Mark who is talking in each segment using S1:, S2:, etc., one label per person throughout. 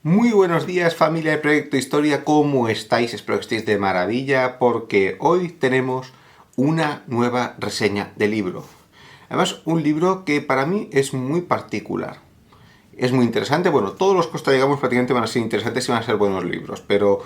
S1: Muy buenos días, familia de Proyecto Historia, ¿cómo estáis? Espero que estéis de maravilla porque hoy tenemos una nueva reseña de libro. Además, un libro que para mí es muy particular. Es muy interesante, bueno, todos los Costa digamos prácticamente van a ser interesantes y van a ser buenos libros, pero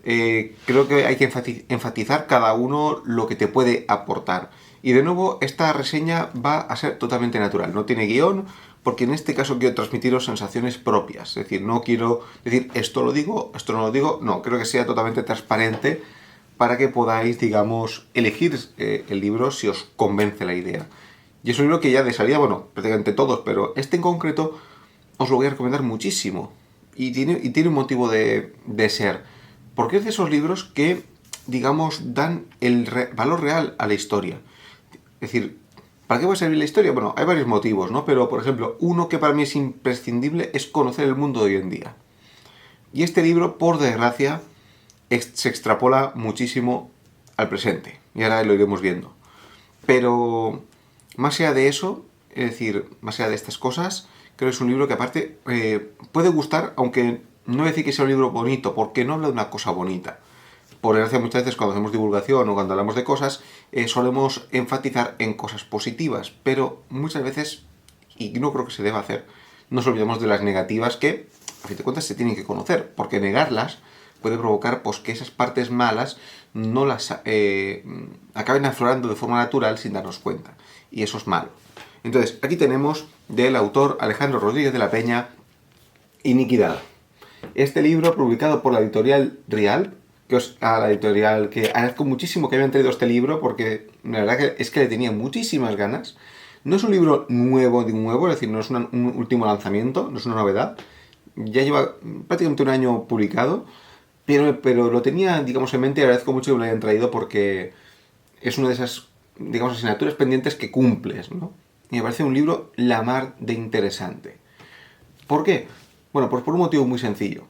S1: creo que hay que enfatizar cada uno lo que te puede aportar. Y de nuevo, esta reseña va a ser totalmente natural, no tiene guión, porque en este caso quiero transmitiros sensaciones propias. Es decir, no quiero decir esto lo digo, esto no lo digo, no, creo que sea totalmente transparente para que podáis, digamos, elegir el libro si os convence la idea. Y es un libro que ya de salida, bueno, prácticamente todos, pero este en concreto os lo voy a recomendar muchísimo. Y tiene un motivo de ser. Porque es de esos libros que, digamos, dan el valor real a la historia. Es decir, ¿para qué va a servir la historia? Bueno, hay varios motivos, ¿no? Pero, por ejemplo, uno que para mí es imprescindible es conocer el mundo de hoy en día. Y este libro, por desgracia, se extrapola muchísimo al presente. Y ahora lo iremos viendo. Pero, más allá de eso, es decir, más allá de estas cosas, creo que es un libro que aparte puede gustar, aunque no voy a decir que sea un libro bonito, porque no habla de una cosa bonita. Por desgracia, muchas veces cuando hacemos divulgación o cuando hablamos de cosas, solemos enfatizar en cosas positivas, pero muchas veces, y no creo que se deba hacer, nos olvidamos de las negativas que, a fin de cuentas, se tienen que conocer, porque negarlas puede provocar pues, que esas partes malas no las acaben aflorando de forma natural sin darnos cuenta. Y eso es malo. Entonces, aquí tenemos del autor Alejandro Rodríguez de la Peña, Iniquidad. Este libro, publicado por la editorial Rial, a la editorial que agradezco muchísimo que hayan traído este libro, porque la verdad que es que le tenía muchísimas ganas. No es un libro nuevo de nuevo, es decir, no es un último lanzamiento, no es una novedad. Ya lleva prácticamente un año publicado, pero lo tenía, digamos, en mente y agradezco mucho que me lo hayan traído porque es una de esas, digamos, asignaturas pendientes que cumples, ¿no? Y me parece un libro la mar de interesante. ¿Por qué? Bueno, pues por un motivo muy sencillo.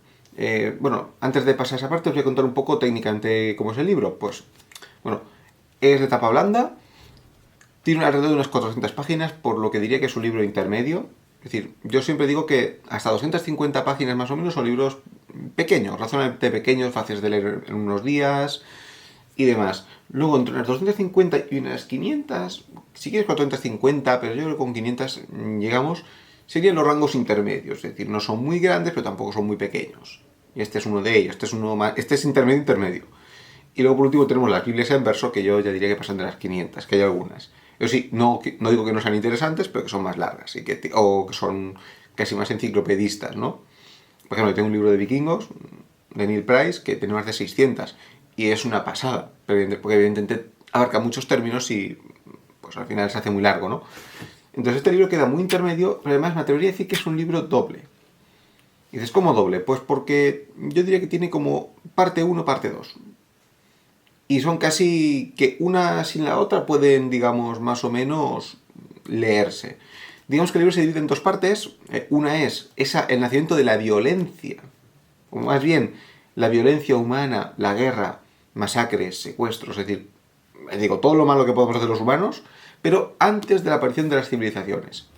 S1: Bueno, antes de pasar a esa parte os voy a contar un poco técnicamente cómo es el libro. Pues, bueno, es de tapa blanda, tiene alrededor de unas 400 páginas, por lo que diría que es un libro intermedio. Es decir, yo siempre digo que hasta 250 páginas más o menos son libros pequeños, razonablemente pequeños, fáciles de leer en unos días y demás. Luego, entre unas 250 y unas 500, si quieres 450, pero yo creo que con 500 llegamos, serían los rangos intermedios. Es decir, no son muy grandes, pero tampoco son muy pequeños. Y este es uno de ellos, este es intermedio intermedio. Y luego por último tenemos las Biblias en verso, que yo ya diría que pasan de las 500, que hay algunas. Yo sí, no digo que no sean interesantes, pero que son más largas o que son casi más enciclopedistas, ¿no? Por ejemplo, yo tengo un libro de vikingos, de Neil Price, que tiene más de 600, y es una pasada, porque evidentemente abarca muchos términos y pues al final se hace muy largo, ¿no? Entonces este libro queda muy intermedio, pero además me atrevería a decir que es un libro doble. Y dices, ¿cómo doble? Pues porque yo diría que tiene como parte uno parte 2 y son casi que una sin la otra pueden, digamos, más o menos leerse. Digamos que el libro se divide en dos partes. Una es el nacimiento de la violencia, o más bien la violencia humana, la guerra, masacres, secuestros, es decir, digo, todo lo malo que podemos hacer los humanos, pero antes de la aparición de las civilizaciones.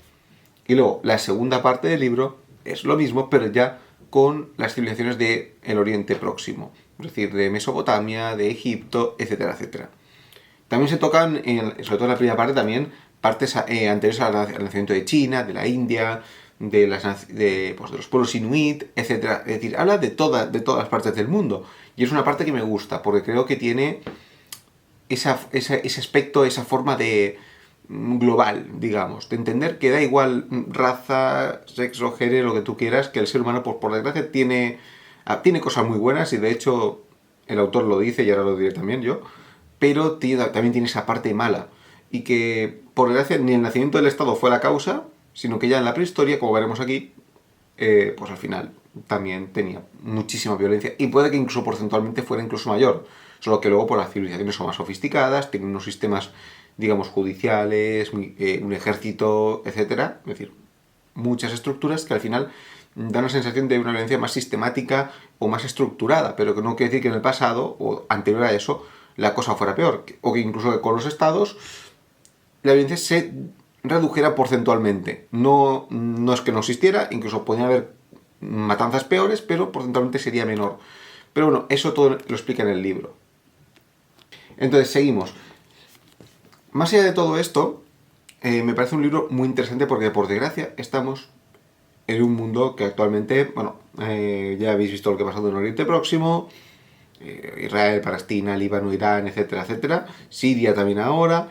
S1: Y luego, la segunda parte del libro es lo mismo, pero ya con las civilizaciones del Oriente Próximo, es decir, de Mesopotamia, de Egipto, etcétera, etcétera. También se tocan, sobre todo en la primera parte, también partes anteriores al nacimiento de China, de la India, de los pueblos inuit, etcétera. Es decir, habla de todas las partes del mundo. Y es una parte que me gusta, porque creo que tiene ese aspecto, esa forma de global, digamos, de entender que da igual raza, sexo, género, lo que tú quieras, que el ser humano, por desgracia, tiene cosas muy buenas y de hecho el autor lo dice y ahora lo diré también yo, pero también tiene esa parte mala y que, por desgracia, ni el nacimiento del Estado fue la causa, sino que ya en la prehistoria, como veremos aquí, pues al final también tenía muchísima violencia y puede que incluso porcentualmente fuera incluso mayor, solo que luego por las civilizaciones son más sofisticadas, tienen unos sistemas, digamos, judiciales, un ejército, etcétera, es decir, muchas estructuras que al final dan una sensación de una violencia más sistemática o más estructurada, pero que no quiere decir que en el pasado o anterior a eso la cosa fuera peor, o que incluso con los estados la violencia se redujera porcentualmente. No es que no existiera, incluso podía haber matanzas peores, pero porcentualmente sería menor. Pero bueno, eso todo lo explica en el libro. Entonces, seguimos. Más allá de todo esto, me parece un libro muy interesante porque, por desgracia, estamos en un mundo que actualmente, bueno, ya habéis visto lo que ha pasado en Oriente Próximo, Israel, Palestina, Líbano, Irán, etcétera, etcétera. Siria también ahora,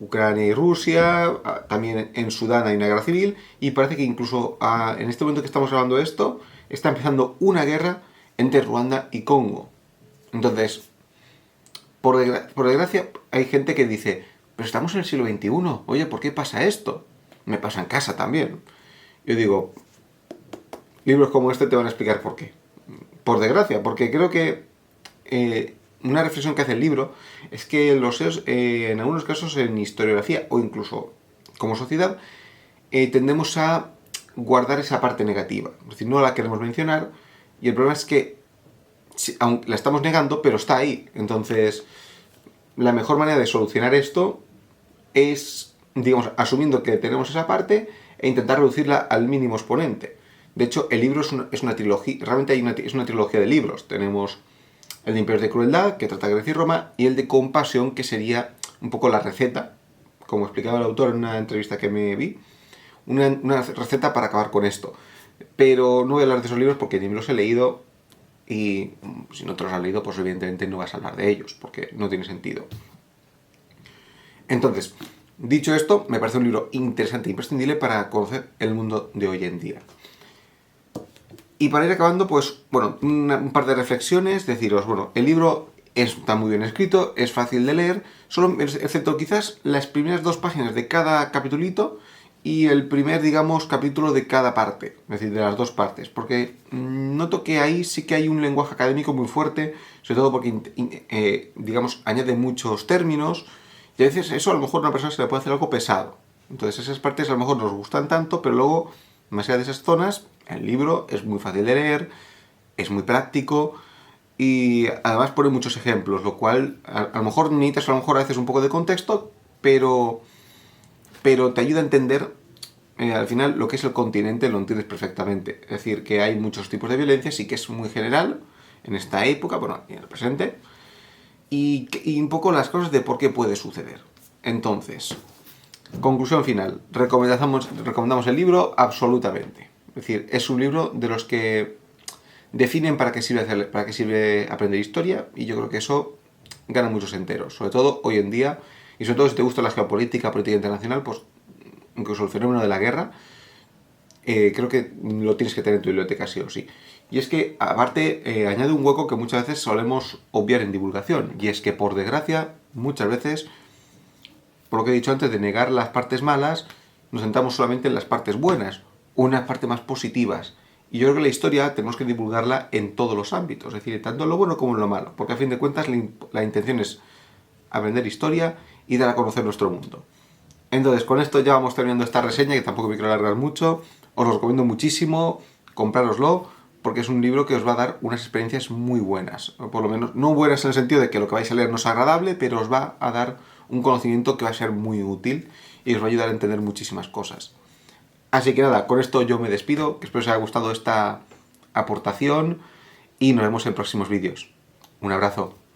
S1: Ucrania y Rusia, también en Sudán hay una guerra civil, y parece que incluso en este momento que estamos hablando de esto, está empezando una guerra entre Ruanda y Congo. Entonces, por desgracia, hay gente que dice, pero estamos en el siglo XXI, oye, ¿por qué pasa esto? Me pasa en casa también. Yo digo, libros como este te van a explicar por qué. Por desgracia, porque creo que una reflexión que hace el libro es que en algunos casos en historiografía o incluso como sociedad tendemos a guardar esa parte negativa, es decir, no la queremos mencionar, y el problema es que aún la estamos negando, pero está ahí. Entonces, la mejor manera de solucionar esto es, digamos, asumiendo que tenemos esa parte e intentar reducirla al mínimo exponente. De hecho, el libro es una trilogía, realmente es una trilogía de libros. Tenemos el de Imperios de Crueldad, que trata de Grecia y Roma, y el de Compasión, que sería un poco la receta, como explicaba el autor en una entrevista que me vi, una receta para acabar con esto. Pero no voy a hablar de esos libros porque ni me los he leído, y si no te los has leído, pues evidentemente no vas a hablar de ellos, porque no tiene sentido. Entonces, dicho esto, me parece un libro interesante e imprescindible para conocer el mundo de hoy en día. Y para ir acabando, pues, bueno, un par de reflexiones, deciros, bueno, el libro está muy bien escrito, es fácil de leer, solo, excepto quizás las primeras 2 páginas de cada capitulito y el primer, digamos, capítulo de cada parte, es decir, de las 2 partes, porque noto que ahí sí que hay un lenguaje académico muy fuerte, sobre todo porque, digamos, añade muchos términos, y a veces eso a lo mejor a una persona se le puede hacer algo pesado. Entonces esas partes a lo mejor nos gustan tanto, pero luego, más allá de esas zonas, el libro es muy fácil de leer, es muy práctico y además pone muchos ejemplos, lo cual a lo mejor necesitas a lo mejor a veces un poco de contexto, pero te ayuda a entender al final lo que es el continente, lo entiendes perfectamente. Es decir, que hay muchos tipos de violencia, sí que es muy general en esta época, bueno, y en el presente, y un poco las cosas de por qué puede suceder. Entonces, conclusión final, recomendamos el libro absolutamente. Es decir, es un libro de los que definen para qué sirve aprender historia, y yo creo que eso gana muchos enteros, sobre todo hoy en día, y sobre todo si te gusta la geopolítica, política internacional, pues incluso el fenómeno de la guerra, creo que lo tienes que tener en tu biblioteca sí o sí. Y es que, aparte, añade un hueco que muchas veces solemos obviar en divulgación, y es que, por desgracia, muchas veces, por lo que he dicho antes de negar las partes malas, nos centramos solamente en las partes buenas, o en las partes más positivas. Y yo creo que la historia tenemos que divulgarla en todos los ámbitos, es decir, tanto en lo bueno como en lo malo, porque a fin de cuentas la intención es aprender historia y dar a conocer nuestro mundo. Entonces, con esto ya vamos terminando esta reseña, que tampoco me quiero alargar mucho. Os lo recomiendo muchísimo, comprároslo, porque es un libro que os va a dar unas experiencias muy buenas. O por lo menos, no buenas en el sentido de que lo que vais a leer no es agradable, pero os va a dar un conocimiento que va a ser muy útil y os va a ayudar a entender muchísimas cosas. Así que nada, con esto yo me despido, que espero os haya gustado esta aportación y nos vemos en próximos vídeos. Un abrazo.